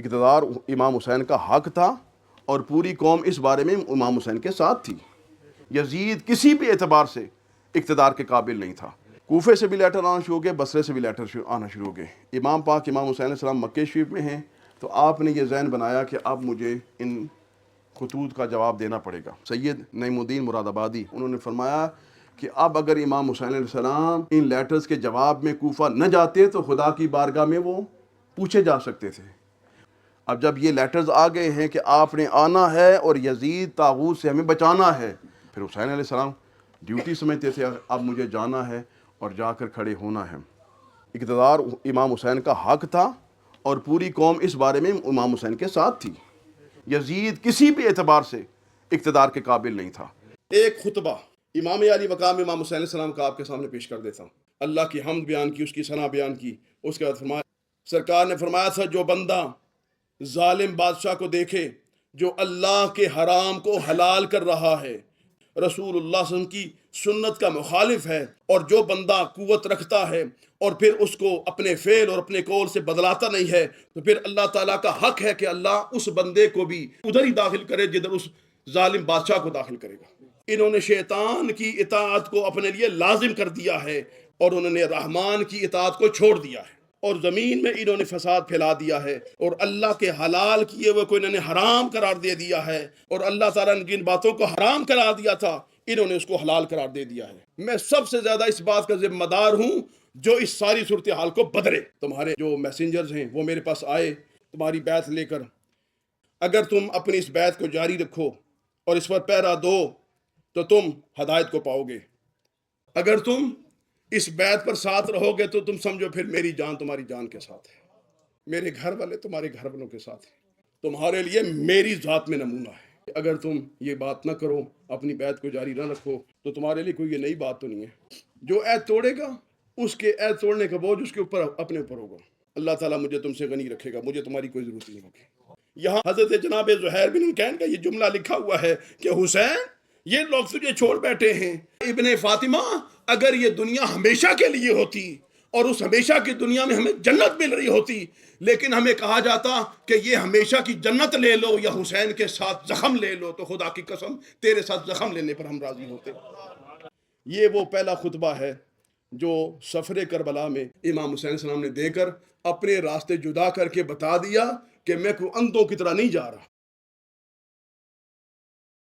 اقتدار امام حسین کا حق تھا اور پوری قوم اس بارے میں امام حسین کے ساتھ تھی۔ یزید کسی بھی اعتبار سے اقتدار کے قابل نہیں تھا۔ کوفے سے بھی لیٹر آنا شروع ہو گئے، بصرے سے بھی لیٹر آنا شروع ہو گئے۔ امام پاک امام حسین علیہ السلام مکہ شریف میں ہیں تو آپ نے یہ ذہن بنایا کہ اب مجھے ان خطوط کا جواب دینا پڑے گا۔ سید نعیم الدین مراد آبادی انہوں نے فرمایا کہ اب اگر امام حسین علیہ السلام ان لیٹرز کے جواب میں کوفہ نہ جاتے تو خدا کی بارگاہ میں وہ پوچھے جا سکتے تھے۔ اب جب یہ لیٹرز آ گئے ہیں کہ آپ نے آنا ہے اور یزید طاغوت سے ہمیں بچانا ہے، پھر حسین علیہ السلام ڈیوٹی سمجھتے تھے اب مجھے جانا ہے اور جا کر کھڑے ہونا ہے۔ اقتدار امام حسین کا حق تھا اور پوری قوم اس بارے میں امام حسین کے ساتھ تھی۔ یزید کسی بھی اعتبار سے اقتدار کے قابل نہیں تھا۔ ایک خطبہ امام علی مقام امام حسین علیہ السلام کا آپ کے سامنے پیش کر دیتا ہوں۔ اللہ کی حمد بیان کی، اس کی ثنا بیان کی، اس کے بعد فرمایا، سرکار نے فرمایا تھا جو بندہ ظالم بادشاہ کو دیکھے جو اللہ کے حرام کو حلال کر رہا ہے، رسول اللہ صلی اللہ علیہ وسلم کی سنت کا مخالف ہے، اور جو بندہ قوت رکھتا ہے اور پھر اس کو اپنے فعل اور اپنے قول سے بدلاتا نہیں ہے، تو پھر اللہ تعالیٰ کا حق ہے کہ اللہ اس بندے کو بھی ادھر ہی داخل کرے جدھر اس ظالم بادشاہ کو داخل کرے گا۔ انہوں نے شیطان کی اطاعت کو اپنے لیے لازم کر دیا ہے اور انہوں نے رحمان کی اطاعت کو چھوڑ دیا ہے، اور زمین میں انہوں نے فساد پھیلا دیا ہے، اور اللہ کے حلال کیے ہوئے کو انہوں نے حرام قرار دے دیا ہے، اور اللہ تعالیٰ نے جن باتوں کو حرام قرار دیا تھا انہوں نے اس کو حلال قرار دے دیا ہے۔ میں سب سے زیادہ اس بات کا ذمہ دار ہوں جو اس ساری صورتحال کو بدلے۔ تمہارے جو میسنجرز ہیں وہ میرے پاس آئے تمہاری بیعت لے کر، اگر تم اپنی اس بیعت کو جاری رکھو اور اس پر پہرا دو تو تم ہدایت کو پاؤ گے، اگر تم اس بیعت پر ساتھ رہو گے تو تم سمجھو پھر میری جان تمہاری جان کے ساتھ ہے، میرے گھر والے تمہارے گھر والوں کے ساتھ ہیں، تمہارے لیے میری ذات میں نمونہ ہے۔ اگر تم یہ بات نہ کرو، اپنی بیعت کو جاری نہ رکھو، تو تمہارے لیے کوئی یہ نئی بات تو نہیں ہے۔ جو عہد توڑے گا اس کے عہد توڑنے کا بوجھ اس کے اوپر اپنے اوپر ہوگا۔ اللہ تعالیٰ مجھے تم سے غنی رکھے گا، مجھے تمہاری کوئی ضرورت نہیں ہوگی۔ یہاں حضرت جناب زہیر بن الکین کا یہ جملہ لکھا ہوا ہے کہ حسین یہ لوگ تجھے چھوڑ بیٹھے ہیں، ابن فاطمہ اگر یہ دنیا ہمیشہ کے لیے ہوتی اور اس ہمیشہ کی دنیا میں ہمیں جنت مل رہی ہوتی، لیکن ہمیں کہا جاتا کہ یہ ہمیشہ کی جنت لے لو یا حسین کے ساتھ زخم لے لو، تو خدا کی قسم تیرے ساتھ زخم لینے پر ہم راضی ہوتے۔ یہ وہ پہلا خطبہ ہے جو سفر کربلا میں امام حسین علیہ السلام نے دے کر اپنے راستے جدا کر کے بتا دیا کہ میں کوئی اندھوں کی طرح نہیں جا رہا،